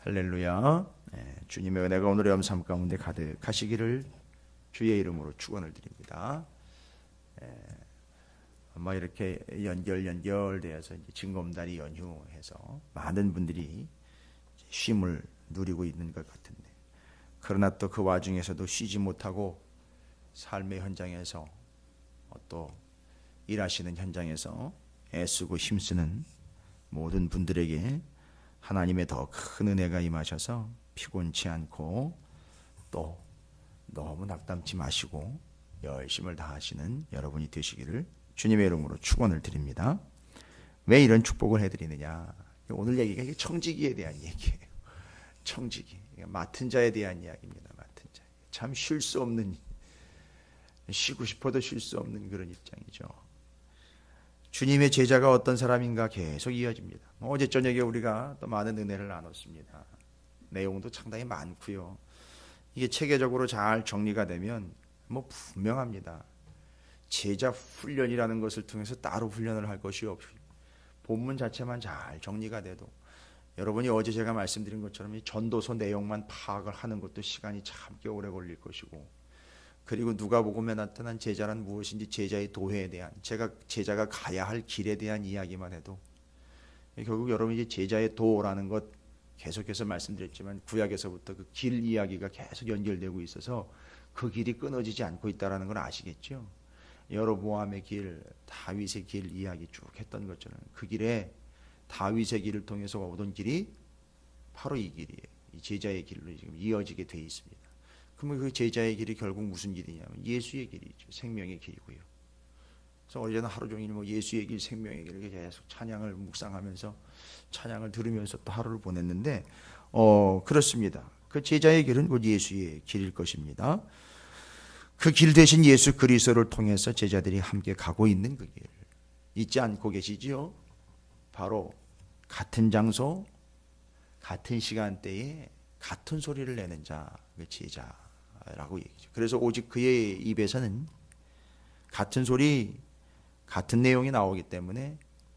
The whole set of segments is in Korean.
할렐루야. 주님의 은혜가 오늘의 염삶 가운데 가득하시기를 주의 이름으로 축원을 드립니다. 아마 이렇게 연결되어서 징검다리 연휴해서 많은 분들이 쉼을 누리고 있는 것 같은데, 그러나 또 그 와중에서도 쉬지 못하고 삶의 현장에서 또 일하시는 현장에서 애쓰고 힘쓰는 모든 분들에게 하나님의 더 큰 은혜가 임하셔서 피곤치 않고 또 너무 낙담치 마시고 열심을 다하시는 여러분이 되시기를 주님의 이름으로 축원을 드립니다. 왜 이런 축복을 해드리느냐? 오늘 얘기가 청지기에 대한 얘기예요. 청지기, 맡은 자에 대한 이야기입니다. 맡은 자, 참 쉴 수 없는, 쉬고 싶어도 쉴 수 없는 그런 입장이죠. 주님의 제자가 어떤 사람인가 계속 이어집니다. 어제 저녁에 우리가 또 많은 은혜를 나눴습니다. 내용도 상당히 많고요. 이게 체계적으로 잘 정리가 되면 분명합니다. 제자 훈련이라는 것을 통해서 따로 훈련을 할 것이 없이 본문 자체만 잘 정리가 돼도, 여러분이 어제 제가 말씀드린 것처럼 이 전도서 내용만 파악을 하는 것도 시간이 참 꽤 오래 걸릴 것이고, 그리고 누가복음에 나타난 제자란 무엇인지, 제자의 도회에 대한, 제자가 가야 할 길에 대한 이야기만 해도, 결국 여러분이 이제 제자의 도라는 것 계속해서 말씀드렸지만 구약에서부터 그 길 이야기가 계속 연결되고 있어서 그 길이 끊어지지 않고 있다는 걸 아시겠죠? 여로보암의 길, 다윗의 길 이야기 쭉 했던 것처럼 그 길에 다윗의 길을 통해서 오던 길이 바로 이 길이에요. 이 제자의 길로 지금 이어지게 돼 있습니다. 그러면 그 제자의 길이 결국 무슨 길이냐면 예수의 길이죠. 생명의 길이고요. 그래서 어제는 하루 종일 예수의 길, 생명의 길을 계속 찬양을 묵상하면서 찬양을 들으면서 또 하루를 보냈는데, 그렇습니다. 그 제자의 길은 곧 예수의 길일 것입니다. 그 길 대신 예수 그리스도를 통해서 제자들이 함께 가고 있는 그 길 잊지 않고 계시지요? 바로 같은 장소, 같은 시간대에 같은 소리를 내는 자, 그 제자라고 얘기죠. 그래서 오직 그의 입에서는 같은 소리, 같은 내용이 나오기 때문에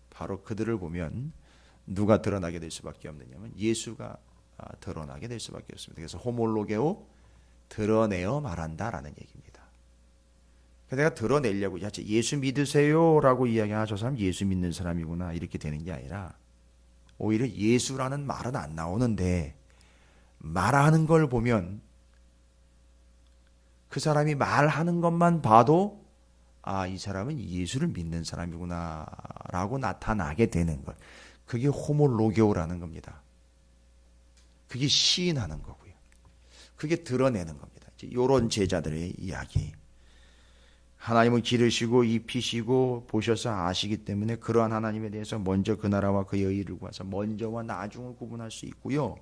바로 그들을 보면 누가 드러나게 될 수밖에 없느냐면 예수가 드러나게 될 수밖에 없습니다. 그래서 호몰로게오, 드러내어 말한다라는 얘기입니다. 내가 드러내려고 예수 믿으세요라고 이야기하면 저 사람 예수 믿는 사람이구나 이렇게 되는 게 아니라, 오히려 예수라는 말은 안 나오는데 말하는 걸 보면 그 사람이 말하는 것만 봐도 이 사람은 예수를 믿는 사람이구나 라고 나타나게 되는 것, 그게 호몰로게오라는 겁니다. 그게 시인하는 거고요. 그게 드러내는 겁니다. 이런 제자들의 이야기. 하나님은 기르시고 입히시고 보셔서 아시기 때문에 그러한 하나님에 대해서 먼저 그 나라와 그의 의를 구하사 먼저와 나중을 구분할 수 있고요.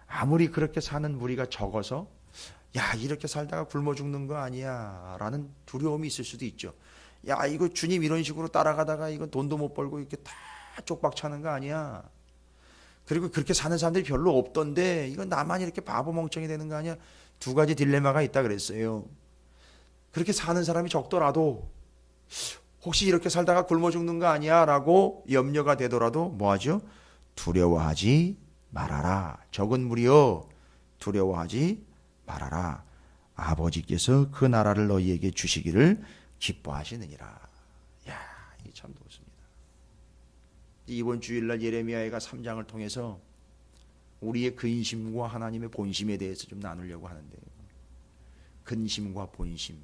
아무리 그렇게 사는 무리가 적어서 이렇게 살다가 굶어 죽는 거 아니야 라는 두려움이 있을 수도 있죠. 이거 주님 이런 식으로 따라가다가 이거 돈도 못 벌고 이렇게 다 쪽박 차는 거 아니야. 그리고 그렇게 사는 사람들이 별로 없던데 이건 나만 이렇게 바보 멍청이 되는 거 아니야. 두 가지 딜레마가 있다 그랬어요. 그렇게 사는 사람이 적더라도 혹시 이렇게 살다가 굶어 죽는 거 아니야 라고 염려가 되더라도 뭐하죠? 두려워하지 말아라. 적은 무리여 두려워하지 말아라. 아버지께서 그 나라를 너희에게 주시기를 기뻐하시느니라. 이게 참 좋습니다. 이번 주일날 예레미야가 3장을 통해서 우리의 근심과 하나님의 본심에 대해서 좀 나누려고 하는데요. 근심과 본심.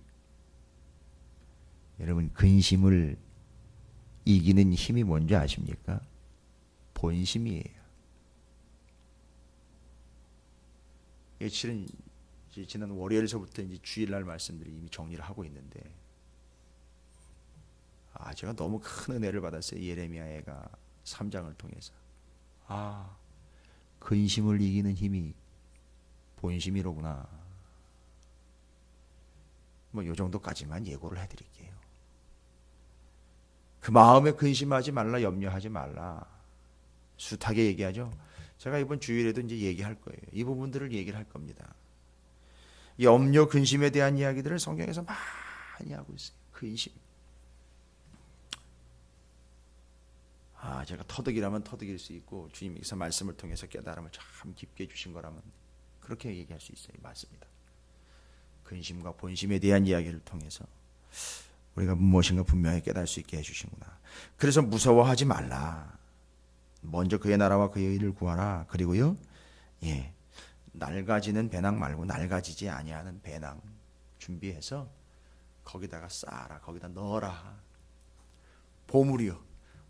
여러분, 근심을 이기는 힘이 뭔지 아십니까? 본심이에요. 실은 지난 월요일서부터 이제 주일날 말씀들이 이미 정리를 하고 있는데, 제가 너무 큰 은혜를 받았어요. 예레미야가 3장을 통해서. 근심을 이기는 힘이 본심이로구나. 요 정도까지만 예고를 해드릴게요. 그 마음에 근심하지 말라, 염려하지 말라. 숱하게 얘기하죠. 제가 이번 주일에도 이제 얘기할 거예요. 이 부분들을 얘기를 할 겁니다. 염려, 근심에 대한 이야기들을 성경에서 많이 하고 있어요. 근심. 제가 터득이라면 터득일 수 있고 주님께서 말씀을 통해서 깨달음을 참 깊게 주신 거라면 그렇게 얘기할 수 있어요. 맞습니다. 근심과 본심에 대한 이야기를 통해서 우리가 무엇인가 분명히 깨달을 수 있게 해주시구나. 그래서 무서워하지 말라. 먼저 그의 나라와 그의 의를 구하라. 그리고요, 낡아지는 배낭 말고 낡아지지 아니하는 배낭 준비해서 거기다가 쌓아라. 거기다 넣어라. 보물이요.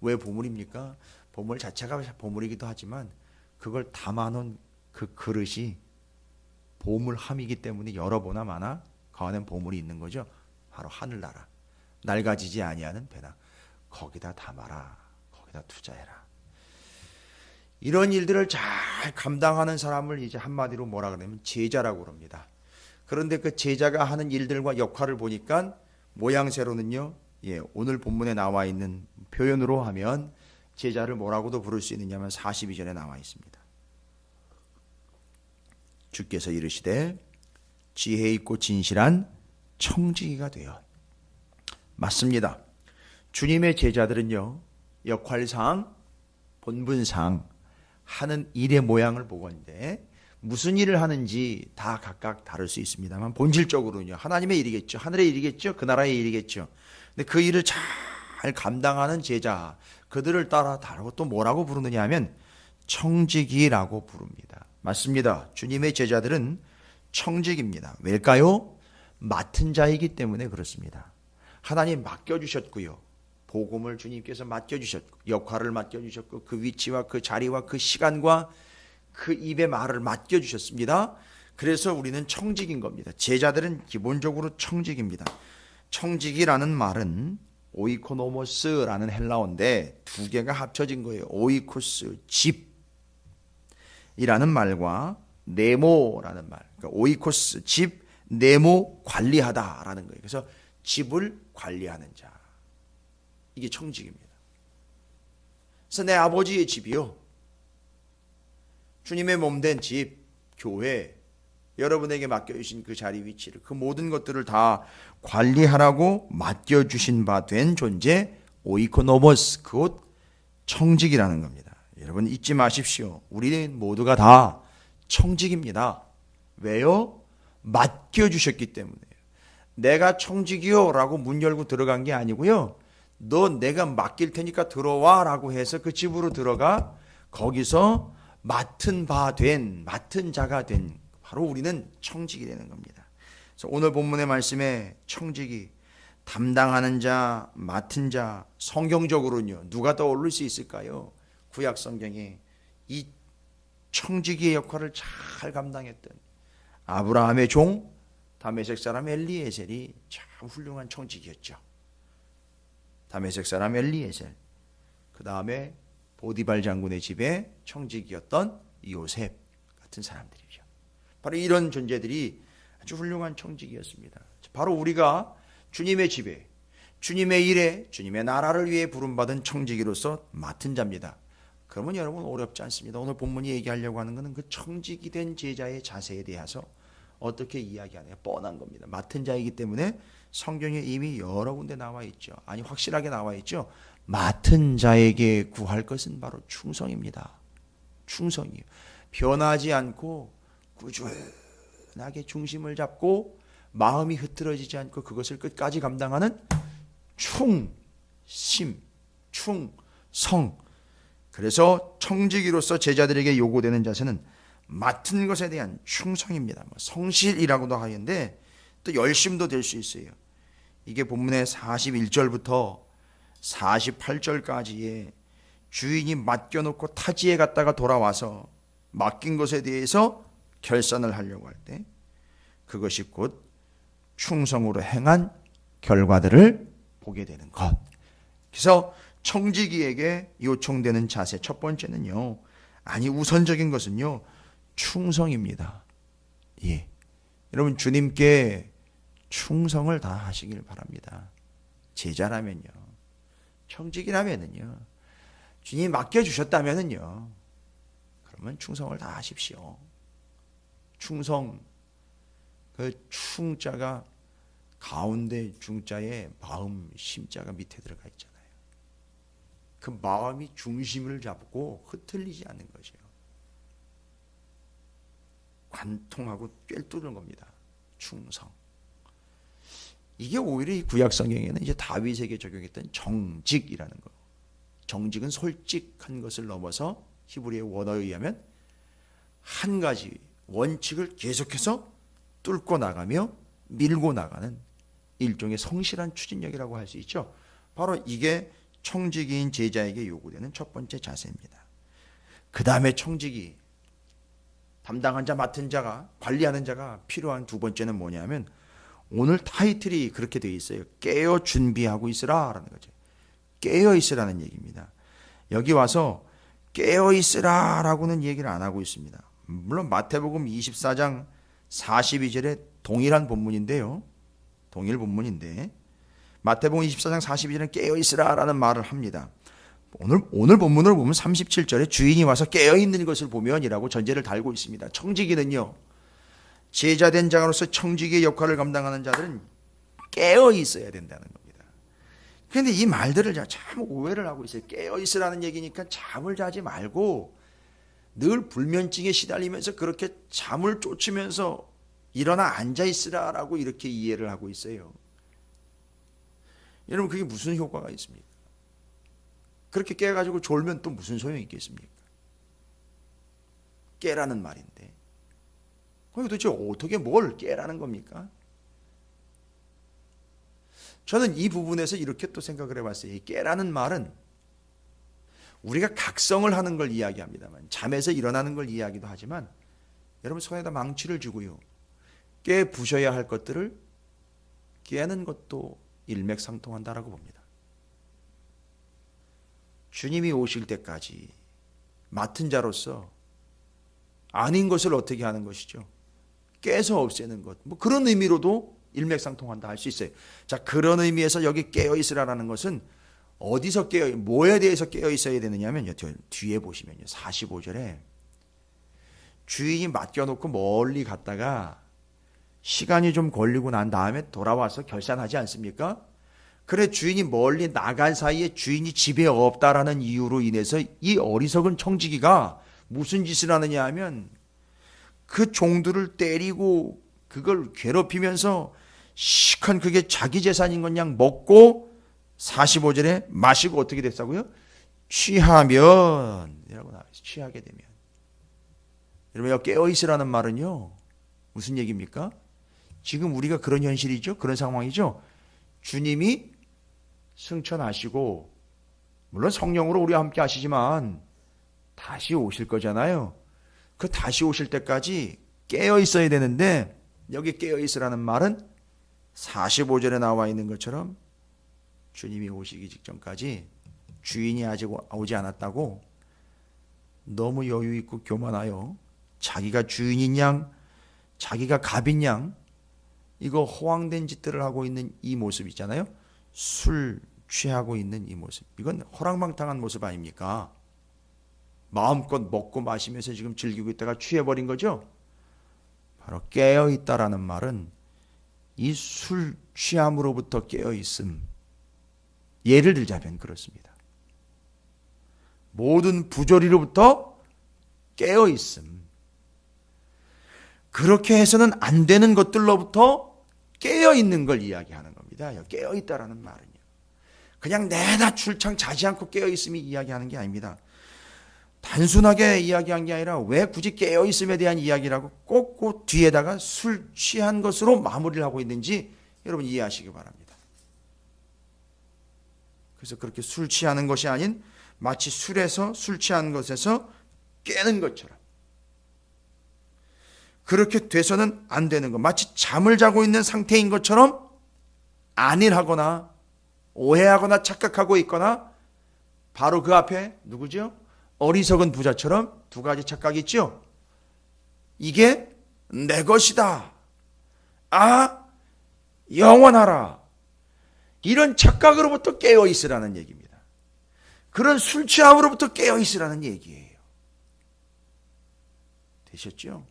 왜 보물입니까? 보물 자체가 보물이기도 하지만 그걸 담아놓은 그 그릇이 보물함이기 때문에 여러보나 마나 그 안에 보물이 있는 거죠. 바로 하늘나라. 낡아지지 아니하는 배낭. 거기다 담아라. 거기다 투자해라. 이런 일들을 잘 감당하는 사람을 이제 한마디로 뭐라 그러냐면 제자라고 그럽니다. 그런데 그 제자가 하는 일들과 역할을 보니까 모양새로는요, 오늘 본문에 나와 있는 표현으로 하면 제자를 뭐라고도 부를 수 있느냐면 42절에 나와 있습니다. 주께서 이르시되 지혜 있고 진실한 청지기가 되어. 맞습니다. 주님의 제자들은요, 역할상 본분상 하는 일의 모양을 보건대 무슨 일을 하는지 다 각각 다를 수 있습니다만 본질적으로는요, 하나님의 일이겠죠. 하늘의 일이겠죠. 그 나라의 일이겠죠. 근데 그 일을 잘 감당하는 제자, 그들을 따라 다르고 또 뭐라고 부르느냐 하면 청지기라고 부릅니다. 맞습니다. 주님의 제자들은 청지기입니다. 왜일까요? 맡은 자이기 때문에 그렇습니다. 하나님 맡겨주셨고요. 복음을 주님께서 맡겨주셨고 역할을 맡겨주셨고 그 위치와 그 자리와 그 시간과 그 입의 말을 맡겨주셨습니다. 그래서 우리는 청직인 겁니다. 제자들은 기본적으로 청직입니다. 청직이라는 말은 오이코노모스라는 헬라어인데 두 개가 합쳐진 거예요. 오이코스, 집이라는 말과 네모라는 말. 그러니까 오이코스, 집, 네모, 관리하다라는 거예요. 그래서 집을 관리하는 자. 이게 청직입니다. 그래서 내 아버지의 집이요, 주님의 몸된 집, 교회, 여러분에게 맡겨주신 그 자리 위치를, 그 모든 것들을 다 관리하라고 맡겨주신 바 된 존재, 오이코노모스, 그곳 청직이라는 겁니다. 여러분 잊지 마십시오. 우리는 모두가 다 청직입니다. 왜요? 맡겨주셨기 때문에요. 내가 청직이요 라고 문 열고 들어간 게 아니고요, 너 내가 맡길 테니까 들어와 라고 해서 그 집으로 들어가 거기서 맡은 바 된, 맡은 자가 된, 바로 우리는 청직이 되는 겁니다. 그래서 오늘 본문의 말씀에 청직이, 담당하는 자, 맡은 자, 성경적으로는요 누가 떠올릴 수 있을까요? 구약 성경에 이 청지기의 역할을 잘 감당했던 아브라함의 종 다메섹 사람 엘리에셀이 참 훌륭한 청지기였죠. 다메섹 사람 엘리에셀, 그 다음에 보디발 장군의 집에 청지기였던 요셉 같은 사람들이죠. 바로 이런 존재들이 아주 훌륭한 청지기였습니다. 바로 우리가 주님의 집에, 주님의 일에, 주님의 나라를 위해 부름받은 청지기로서 맡은 자입니다. 그러면 여러분 어렵지 않습니다. 오늘 본문이 얘기하려고 하는 것은 그 청지기 된 제자의 자세에 대해서 어떻게 이야기하느냐, 뻔한 겁니다. 맡은 자이기 때문에 성경에 이미 여러 군데 나와 있죠. 아니 확실하게 나와 있죠. 맡은 자에게 구할 것은 바로 충성입니다. 충성이요. 변하지 않고 꾸준하게 중심을 잡고 마음이 흐트러지지 않고 그것을 끝까지 감당하는 충심, 충성. 그래서 청지기로서 제자들에게 요구되는 자세는 맡은 것에 대한 충성입니다. 성실이라고도 하는데 또 열심도 될 수 있어요. 이게 본문의 41절부터 48절까지의 주인이 맡겨놓고 타지에 갔다가 돌아와서 맡긴 것에 대해서 결산을 하려고 할 때 그것이 곧 충성으로 행한 결과들을 보게 되는 것. 그래서 청지기에게 요청되는 자세 첫 번째는요, 아니 우선적인 것은요 충성입니다. 예, 여러분 주님께 충성을 다 하시길 바랍니다. 제자라면요, 청지기라면은요, 주님 맡겨주셨다면은요, 그러면 충성을 다 하십시오. 충성, 그 충자가 가운데 중자에 마음 심자가 밑에 들어가 있잖아요. 그 마음이 중심을 잡고 흐트리지 않는 것이에요. 관통하고 꿰뚫는 겁니다. 충성. 이게 오히려 이 구약 성경에는 이제 다윗에게 적용했던 정직이라는 거. 정직은 솔직한 것을 넘어서 히브리의 원어에 의하면 한 가지 원칙을 계속해서 뚫고 나가며 밀고 나가는 일종의 성실한 추진력이라고 할 수 있죠. 바로 이게 청지기인 제자에게 요구되는 첫 번째 자세입니다. 그 다음에 청지기 담당한 자, 맡은 자가, 관리하는 자가 필요한 두 번째는 뭐냐면 오늘 타이틀이 그렇게 되어 있어요. 깨어 준비하고 있으라 라는 거죠. 깨어 있으라는 얘기입니다. 여기 와서 깨어 있으라 라고는 얘기를 안 하고 있습니다. 물론 마태복음 24장 42절에 동일한 본문인데요. 동일 본문인데 마태복음 24장 42절에 깨어 있으라 라는 말을 합니다. 오늘 본문을 보면 37절에 주인이 와서 깨어 있는 것을 보면이라고 전제를 달고 있습니다. 청지기는요, 제자된 자로서 청지기의 역할을 감당하는 자들은 깨어 있어야 된다는 겁니다. 그런데 이 말들을 참 오해를 하고 있어요. 깨어 있으라는 얘기니까 잠을 자지 말고 늘 불면증에 시달리면서 그렇게 잠을 쫓으면서 일어나 앉아 있으라라고 이렇게 이해를 하고 있어요. 여러분, 그게 무슨 효과가 있습니까? 그렇게 깨가지고 졸면 또 무슨 소용이 있겠습니까? 깨라는 말인데 도대체 어떻게 뭘 깨라는 겁니까? 저는 이 부분에서 이렇게 또 생각을 해봤어요. 이 깨라는 말은 우리가 각성을 하는 걸 이야기합니다만, 잠에서 일어나는 걸 이야기도 하지만, 여러분 손에다 망치를 주고요, 깨 부셔야 할 것들을 깨는 것도 일맥상통한다라고 봅니다. 주님이 오실 때까지 맡은 자로서 아닌 것을 어떻게 하는 것이죠? 깨서 없애는 것. 뭐 그런 의미로도 일맥상통한다 할 수 있어요. 자, 그런 의미에서 여기 깨어 있으라는 것은 어디서 뭐에 대해서 깨어 있어야 되느냐면요, 뒤에 보시면요, 45절에 주인이 맡겨놓고 멀리 갔다가 시간이 좀 걸리고 난 다음에 돌아와서 결산하지 않습니까? 그래, 주인이 멀리 나간 사이에 주인이 집에 없다라는 이유로 인해서 이 어리석은 청지기가 무슨 짓을 하느냐 하면 그 종들을 때리고 그걸 괴롭히면서 시큰 그게 자기 재산인 것 양 먹고 45절에 마시고 어떻게 됐다고요? 취하면 이라고 나와요. 취하게 되면. 여러분, 여기 깨어있으라는 말은요, 무슨 얘기입니까? 지금 우리가 그런 현실이죠. 그런 상황이죠. 주님이 승천하시고 물론 성령으로 우리와 함께 하시지만 다시 오실 거잖아요. 그 다시 오실 때까지 깨어 있어야 되는데, 여기 깨어 있으라는 말은 45절에 나와 있는 것처럼 주님이 오시기 직전까지 주인이 아직 오지 않았다고 너무 여유 있고 교만하여 자기가 주인인 양, 자기가 갑인 양, 이거 허황된 짓들을 하고 있는 이 모습 있잖아요. 술 취하고 있는 이 모습, 이건 허랑방탕한 모습 아닙니까? 마음껏 먹고 마시면서 지금 즐기고 있다가 취해버린 거죠. 바로 깨어있다라는 말은 이 술 취함으로부터 깨어있음. 예를 들자면 그렇습니다. 모든 부조리로부터 깨어있음. 그렇게 해서는 안 되는 것들로부터 깨어있는 걸 이야기하는 겁니다. 깨어있다라는 말은요, 그냥 내다 출창 자지 않고 깨어있음이 이야기하는 게 아닙니다. 단순하게 이야기한 게 아니라 왜 굳이 깨어있음에 대한 이야기라고 꼭 그 뒤에다가 술 취한 것으로 마무리를 하고 있는지 여러분 이해하시기 바랍니다. 그래서 그렇게 술 취하는 것이 아닌 마치 술 취한 것에서 깨는 것처럼 그렇게 돼서는 안 되는 것, 마치 잠을 자고 있는 상태인 것처럼 안일하거나 오해하거나 착각하고 있거나, 바로 그 앞에 누구죠? 어리석은 부자처럼 두 가지 착각이 있죠. 이게 내 것이다. 영원하라. 이런 착각으로부터 깨어있으라는 얘기입니다. 그런 술 취함으로부터 깨어있으라는 얘기예요. 되셨죠?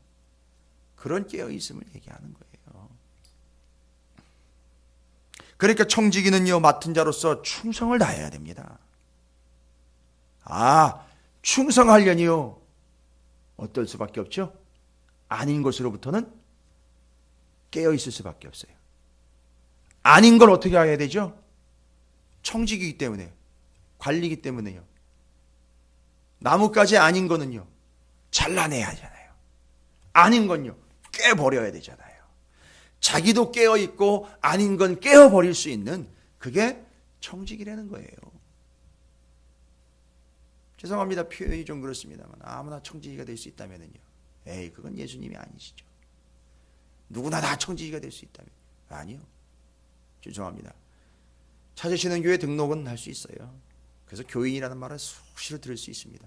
그런 깨어있음을 얘기하는 거예요. 그러니까 청지기는요, 맡은 자로서 충성을 다해야 됩니다. 충성하려니요. 어떨 수밖에 없죠? 아닌 것으로부터는 깨어 있을 수밖에 없어요. 아닌 걸 어떻게 해야 되죠? 청지기이기 때문에, 관리이기 때문에요. 나뭇가지 아닌 거는요, 잘라내야 하잖아요. 아닌 건요, 깨버려야 되잖아요. 자기도 깨어있고 아닌 건 깨어버릴 수 있는 그게 청지기라는 거예요. 죄송합니다. 표현이 좀 그렇습니다만 아무나 청지기가 될 수 있다면요. 그건 예수님이 아니시죠. 누구나 다 청지기가 될 수 있다면. 아니요. 죄송합니다. 찾으시는 교회 등록은 할 수 있어요. 그래서 교인이라는 말을 수시로 들을 수 있습니다.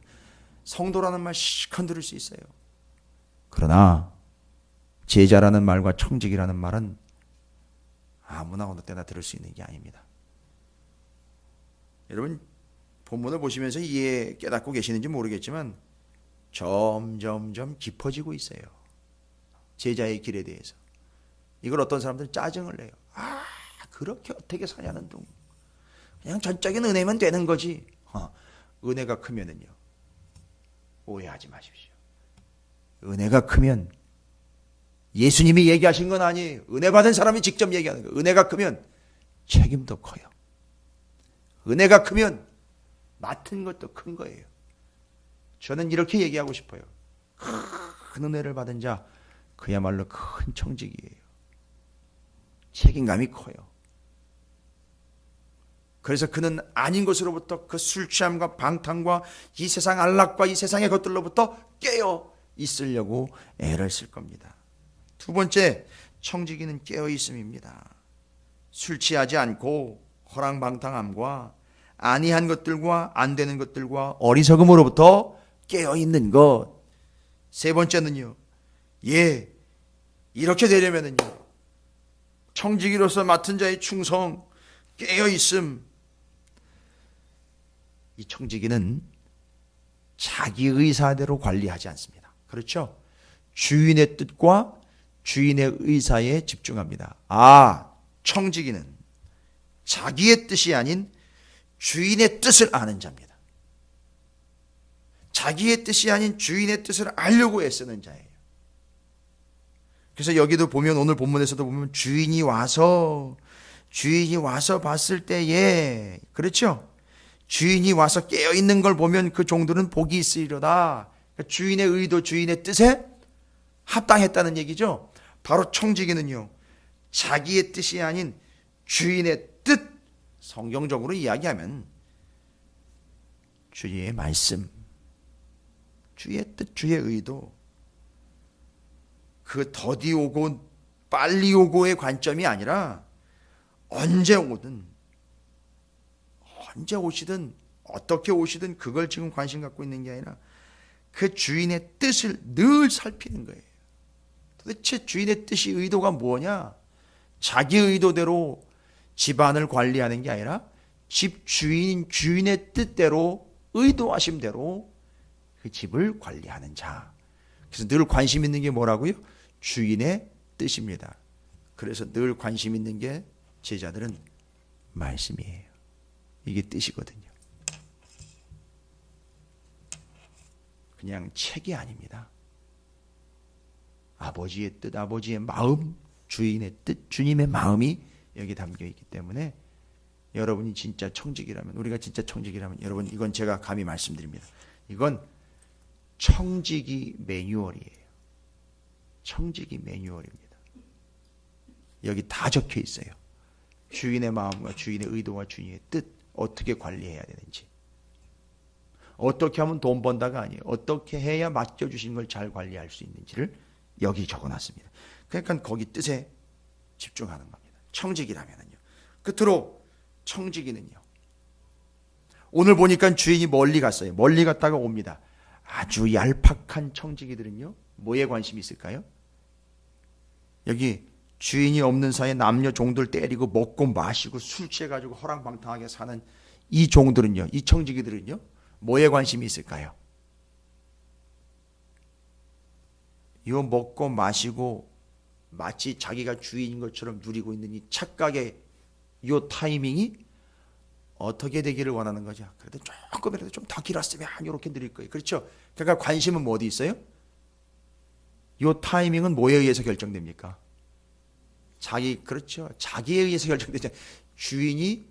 성도라는 말 실컷 들을 수 있어요. 그러나 제자라는 말과 청직이라는 말은 아무나 어느 때나 들을 수 있는 게 아닙니다. 여러분 본문을 보시면서 이해 깨닫고 계시는지 모르겠지만 점점점 깊어지고 있어요. 제자의 길에 대해서. 이걸 어떤 사람들은 짜증을 내요. 그렇게 어떻게 사냐는 둥. 그냥 전적인 은혜면 되는 거지. 은혜가 크면은요. 오해하지 마십시오. 은혜가 크면 예수님이 얘기하신 건 아니에요. 은혜 받은 사람이 직접 얘기하는 거예요. 은혜가 크면 책임도 커요. 은혜가 크면 맡은 것도 큰 거예요. 저는 이렇게 얘기하고 싶어요. 큰 은혜를 받은 자 그야말로 큰 청직이에요. 책임감이 커요. 그래서 그는 아닌 것으로부터 그 술 취함과 방탕과 이 세상 안락과 이 세상의 것들로부터 깨어 있으려고 애를 쓸 겁니다. 두 번째, 청지기는 깨어 있음입니다. 술 취하지 않고 허랑방탕함과 아니한 것들과 안 되는 것들과 어리석음으로부터 깨어 있는 것. 세 번째는요. 이렇게 되려면은요. 청지기로서 맡은 자의 충성, 깨어 있음. 이 청지기는 자기 의사대로 관리하지 않습니다. 그렇죠? 주인의 뜻과 주인의 의사에 집중합니다. 청지기는 자기의 뜻이 아닌 주인의 뜻을 아는 자입니다. 자기의 뜻이 아닌 주인의 뜻을 알려고 애쓰는 자예요. 그래서 여기도 보면 오늘 본문에서도 보면 주인이 와서 봤을 때에 그렇죠? 주인이 와서 깨어있는 걸 보면 그 종들은 복이 있으리로다. 그러니까 주인의 의도, 주인의 뜻에 합당했다는 얘기죠. 바로 청지기는요. 자기의 뜻이 아닌 주인의 뜻, 성경적으로 이야기하면 주의 말씀, 주의 뜻, 주의 의도, 그 더디 오고 빨리 오고의 관점이 아니라 언제 오시든 어떻게 오시든 그걸 지금 관심 갖고 있는 게 아니라 그 주인의 뜻을 늘 살피는 거예요. 도대체 주인의 뜻이 의도가 뭐냐? 자기 의도대로 집안을 관리하는 게 아니라 집 주인의 뜻대로 의도하심대로 그 집을 관리하는 자. 그래서 늘 관심 있는 게 뭐라고요? 주인의 뜻입니다. 그래서 늘 관심 있는 게 제자들은 말씀이에요. 이게 뜻이거든요. 그냥 책이 아닙니다. 아버지의 뜻, 아버지의 마음, 주인의 뜻, 주님의 마음이 여기 담겨 있기 때문에 여러분이 진짜 청직이라면, 우리가 진짜 청직이라면, 여러분 이건 제가 감히 말씀드립니다. 이건 청지기 매뉴얼이에요. 청지기 매뉴얼입니다. 여기 다 적혀 있어요. 주인의 마음과 주인의 의도와 주인의 뜻, 어떻게 관리해야 되는지, 어떻게 하면 돈 번다가 아니에요. 어떻게 해야 맡겨주신 걸 잘 관리할 수 있는지를 여기 적어놨습니다. 그러니까 거기 뜻에 집중하는 겁니다. 청지기라면요. 끝으로 청지기는요. 오늘 보니까 주인이 멀리 갔어요. 멀리 갔다가 옵니다. 아주 얄팍한 청지기들은요. 뭐에 관심이 있을까요? 여기 주인이 없는 사이에 남녀 종들 때리고 먹고 마시고 술 취해가지고 허랑방탕하게 사는 이 종들은요. 이 청지기들은요. 뭐에 관심이 있을까요? 요 먹고 마시고 마치 자기가 주인인 것처럼 누리고 있는 이 착각의 요 타이밍이 어떻게 되기를 원하는 거죠? 그래도 조금이라도 좀 더 길었으면 이렇게 느릴 거예요. 그렇죠? 그러니까 관심은 뭐 어디 있어요? 이 타이밍은 뭐에 의해서 결정됩니까? 그렇죠. 자기에 의해서 결정되죠. 주인이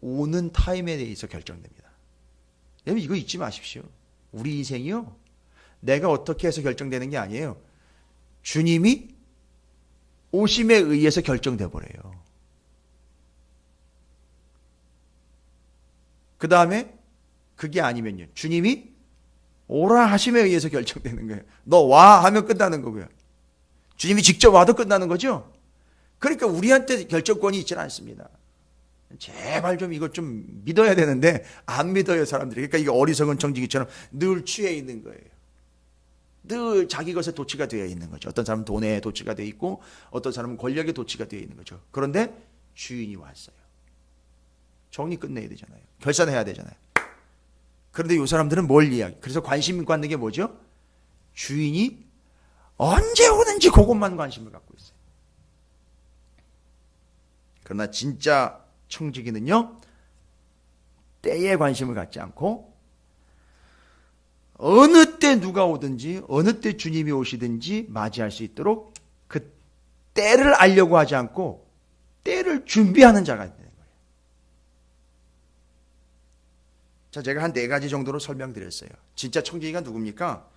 오는 타임에 대해서 결정됩니다. 여러분 이거 잊지 마십시오. 우리 인생이요. 내가 어떻게 해서 결정되는 게 아니에요. 주님이 오심에 의해서 결정돼 버려요. 그 다음에 그게 아니면요. 주님이 오라 하심에 의해서 결정되는 거예요. 너 와 하면 끝나는 거고요. 주님이 직접 와도 끝나는 거죠. 그러니까 우리한테 결정권이 있지는 않습니다. 제발 좀 이거 좀 믿어야 되는데 안 믿어요 사람들이. 그러니까 이게 어리석은 청지기처럼 늘 취해 있는 거예요. 늘 자기 것에 도취가 되어 있는 거죠. 어떤 사람은 돈에 도취가 되어 있고 어떤 사람은 권력에 도취가 되어 있는 거죠. 그런데 주인이 왔어요. 정리 끝내야 되잖아요. 결산해야 되잖아요. 그런데 이 사람들은 뭘 이야기? 그래서 관심 갖는 게 뭐죠? 주인이 언제 오는지 그것만 관심을 갖고 있어요. 그러나 진짜 청지기는요, 때에 관심을 갖지 않고 어느 때 누가 오든지 어느 때 주님이 오시든지 맞이할 수 있도록 그 때를 알려고 하지 않고 때를 준비하는 자가 되는 거예요. 자, 제가 한 4가지 정도로 설명드렸어요. 진짜 청지기가 누굽니까?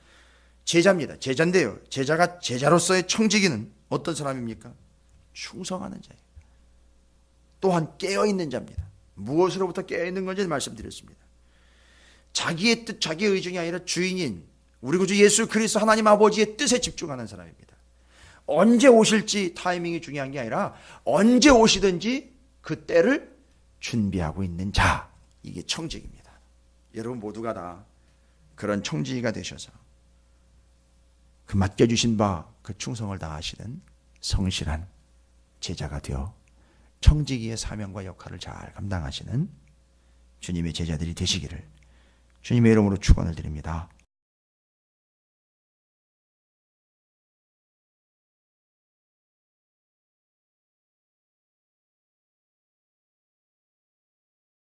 제자입니다. 제자인데요. 제자로서의 청지기는 어떤 사람입니까? 충성하는 자예요. 또한 깨어있는 자입니다. 무엇으로부터 깨어있는 건지 말씀드렸습니다. 자기의 뜻, 자기의 의중이 아니라 주인인 우리 구주 예수 그리스도 하나님 아버지의 뜻에 집중하는 사람입니다. 언제 오실지 타이밍이 중요한 게 아니라 언제 오시든지 그 때를 준비하고 있는 자, 이게 청지기입니다. 여러분 모두가 다 그런 청지기가 되셔서 그 맡겨주신 바 그 충성을 다하시는 성실한 제자가 되어 청지기의 사명과 역할을 잘 감당하시는 주님의 제자들이 되시기를 주님의 이름으로 축원을 드립니다.